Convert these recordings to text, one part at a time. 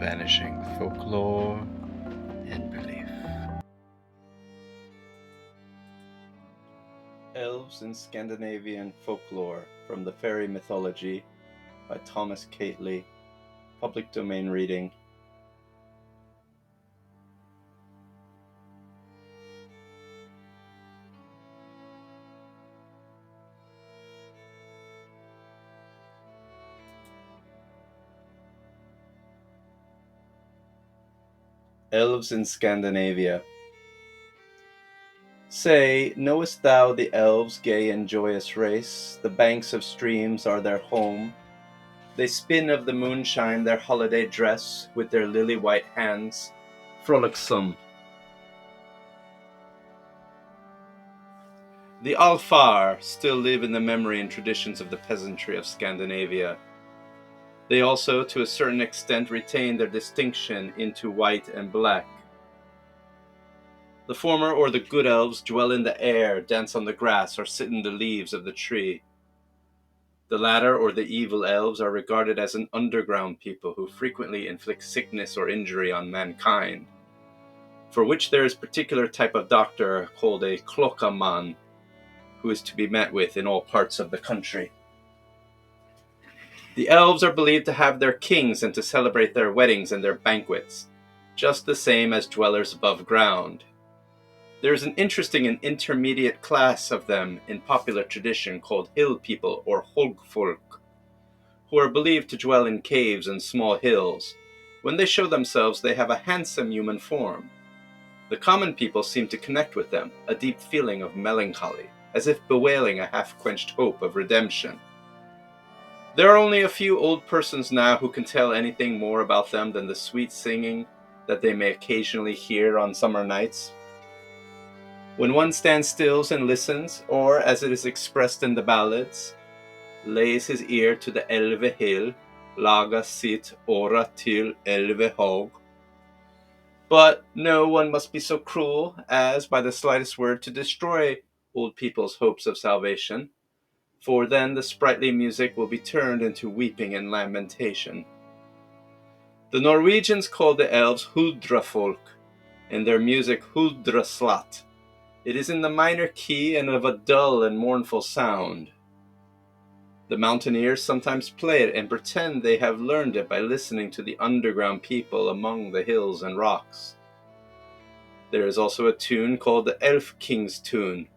vanishing folklore and belief. Elves in Scandinavian Folklore from the Fairy Mythology by Thomas Caillte, public domain reading. Elves in Scandinavia. Say, knowest thou the elves' gay and joyous race? The banks of streams are their home. They spin of the moonshine their holiday dress with their lily-white hands, frolicsome. The Alfar still live in the memory and traditions of the peasantry of Scandinavia. They also, to a certain extent, retain their distinction into white and black. The former, or the good elves, dwell in the air, dance on the grass, or sit in the leaves of the tree. The latter, or the evil elves, are regarded as an underground people who frequently inflict sickness or injury on mankind, for which there is a particular type of doctor called a klokkaman, who is to be met with in all parts of the country. The elves are believed to have their kings and to celebrate their weddings and their banquets, just the same as dwellers above ground. There is an interesting and intermediate class of them in popular tradition called hill people or hogfolk, who are believed to dwell in caves and small hills. When they show themselves, they have a handsome human form. The common people seem to connect with them, a deep feeling of melancholy, as if bewailing a half-quenched hope of redemption. There are only a few old persons now who can tell anything more about them than the sweet singing that they may occasionally hear on summer nights. When one stands still and listens, or, as it is expressed in the ballads, lays his ear to the elve hill, laga sitt ora till elve hog. But no one must be so cruel as, by the slightest word, to destroy old people's hopes of salvation, for then the sprightly music will be turned into weeping and lamentation. The Norwegians call the elves huldrafolk, and their music huldraslat. It is in the minor key and of a dull and mournful sound. The mountaineers sometimes play it and pretend they have learned it by listening to the underground people among the hills and rocks. There is also a tune called the Elf King's Tune,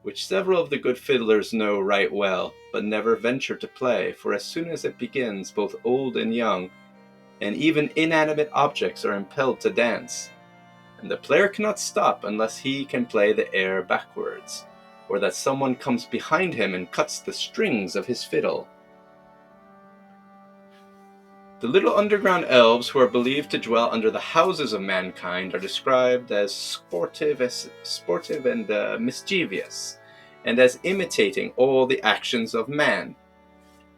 which several of the good fiddlers know right well, but never venture to play, for as soon as it begins, both old and young, and even inanimate objects are impelled to dance, and the player cannot stop unless he can play the air backwards, or that someone comes behind him and cuts the strings of his fiddle. The little underground elves who are believed to dwell under the houses of mankind are described as sportive and mischievous, and as imitating all the actions of man.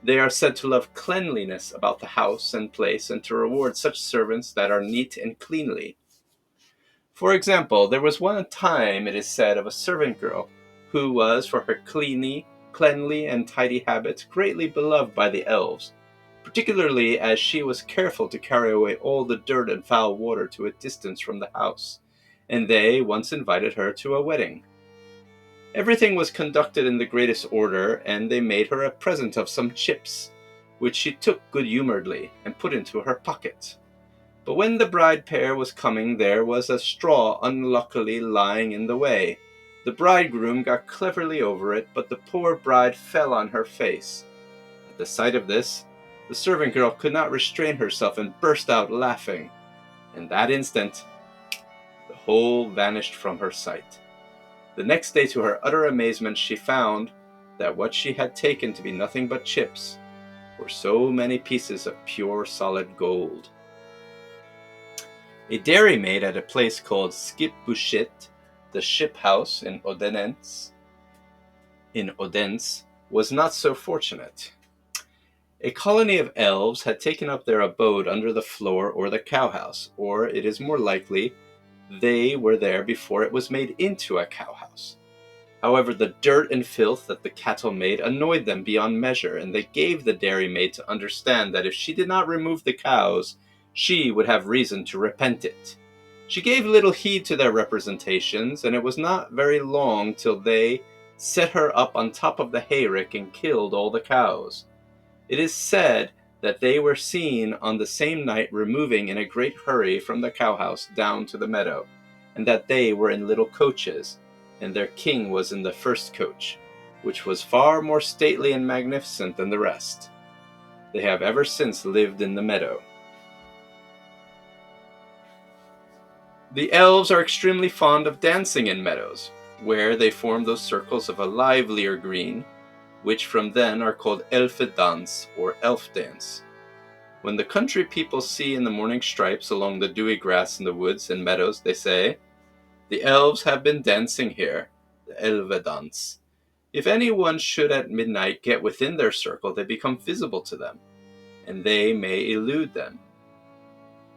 They are said to love cleanliness about the house and place, and to reward such servants that are neat and cleanly. For example, there was one time, it is said, of a servant girl who was, for her cleanly and tidy habits, greatly beloved by the elves, particularly as she was careful to carry away all the dirt and foul water to a distance from the house, and they once invited her to a wedding. Everything was conducted in the greatest order, and they made her a present of some chips, which she took good-humoredly and put into her pocket. But when the bride pair was coming, there was a straw unluckily lying in the way. The bridegroom got cleverly over it, but the poor bride fell on her face. At the sight of this, the servant girl could not restrain herself and burst out laughing. In that instant, the whole vanished from her sight. The next day, to her utter amazement, she found that what she had taken to be nothing but chips were so many pieces of pure solid gold. A dairymaid at a place called Skipbushit, the ship house in Odense, was not so fortunate. A colony of elves had taken up their abode under the floor or the cowhouse, or it is more likely they were there before it was made into a cowhouse. However, the dirt and filth that the cattle made annoyed them beyond measure, and they gave the dairymaid to understand that if she did not remove the cows, she would have reason to repent it. She gave little heed to their representations, and it was not very long till they set her up on top of the hayrick and killed all the cows. It is said that they were seen on the same night removing in a great hurry from the cowhouse down to the meadow, and that they were in little coaches, and their king was in the first coach, which was far more stately and magnificent than the rest. They have ever since lived in the meadow. The elves are extremely fond of dancing in meadows, where they form those circles of a livelier green, which from then are called elfedans or elf dance. When the country people see in the morning stripes along the dewy grass in the woods and meadows, they say, "The elves have been dancing here," the elvedans. If anyone should at midnight get within their circle, they become visible to them, and they may elude them.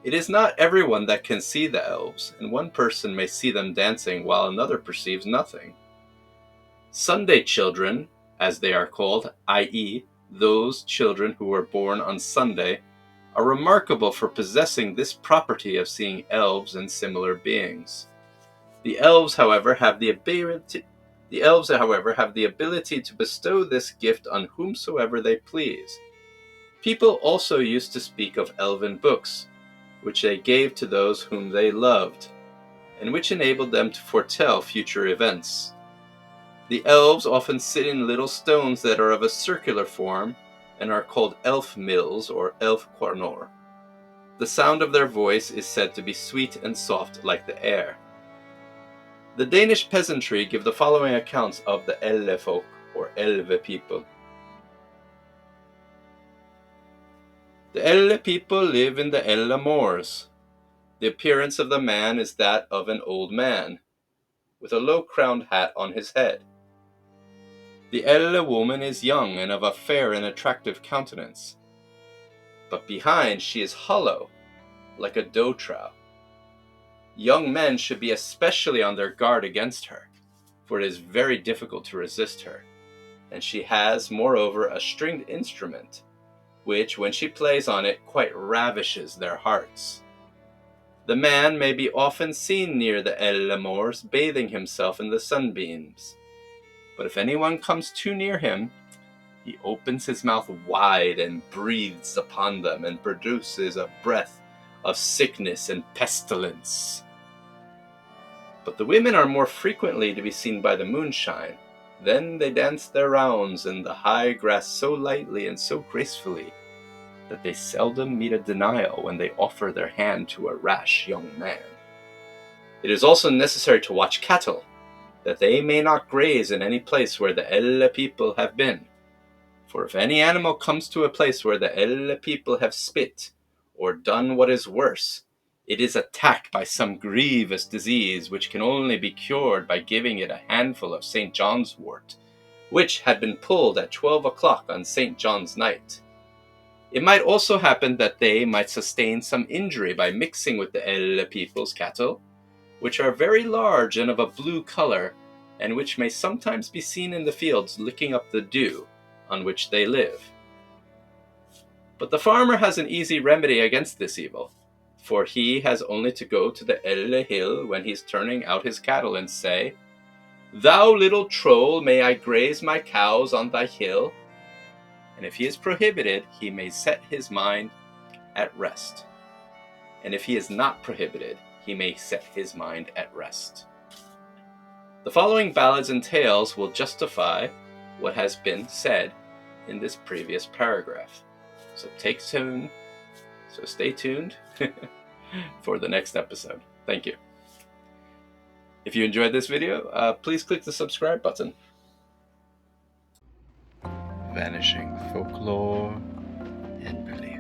It is not everyone that can see the elves, and one person may see them dancing while another perceives nothing. Sunday children, as they are called, i.e., those children who were born on Sunday, are remarkable for possessing this property of seeing elves and similar beings. The elves, however, have the ability to bestow this gift on whomsoever they please. People also used to speak of elven books, which they gave to those whom they loved, and which enabled them to foretell future events. The elves often sit in little stones that are of a circular form, and are called elf mills or elf cornor. The sound of their voice is said to be sweet and soft like the air. The Danish peasantry give the following accounts of the Elle folk, or Elve people. The Elle people live in the Elle moors. The appearance of the man is that of an old man, with a low-crowned hat on his head. The Elle woman is young and of a fair and attractive countenance, but behind she is hollow, like a doe trough. Young men should be especially on their guard against her, for it is very difficult to resist her, and she has, moreover, a stringed instrument, which, when she plays on it, quite ravishes their hearts. The man may be often seen near the Elle moors, bathing himself in the sunbeams, but if anyone comes too near him, he opens his mouth wide and breathes upon them, and produces a breath of sickness and pestilence. But the women are more frequently to be seen by the moonshine. Then they dance their rounds in the high grass so lightly and so gracefully that they seldom meet a denial when they offer their hand to a rash young man. It is also necessary to watch cattle, that they may not graze in any place where the Elle people have been. For if any animal comes to a place where the Elle people have spit, or done what is worse, it is attacked by some grievous disease, which can only be cured by giving it a handful of St. John's wort, which had been pulled at 12 o'clock on St. John's night. It might also happen that they might sustain some injury by mixing with the Elle people's cattle, which are very large and of a blue color, and which may sometimes be seen in the fields licking up the dew on which they live. But the farmer has an easy remedy against this evil, for he has only to go to the Elle hill when he is turning out his cattle and say, "Thou little troll, may I graze my cows on thy hill?" And if he is prohibited, he may set his mind at rest. And if he is not prohibited, he may set his mind at rest. The following ballads and tales will justify what has been said in this previous paragraph. So stay tuned for the next episode. Thank you. If you enjoyed this video, please click the subscribe button. Vanishing folklore and belief.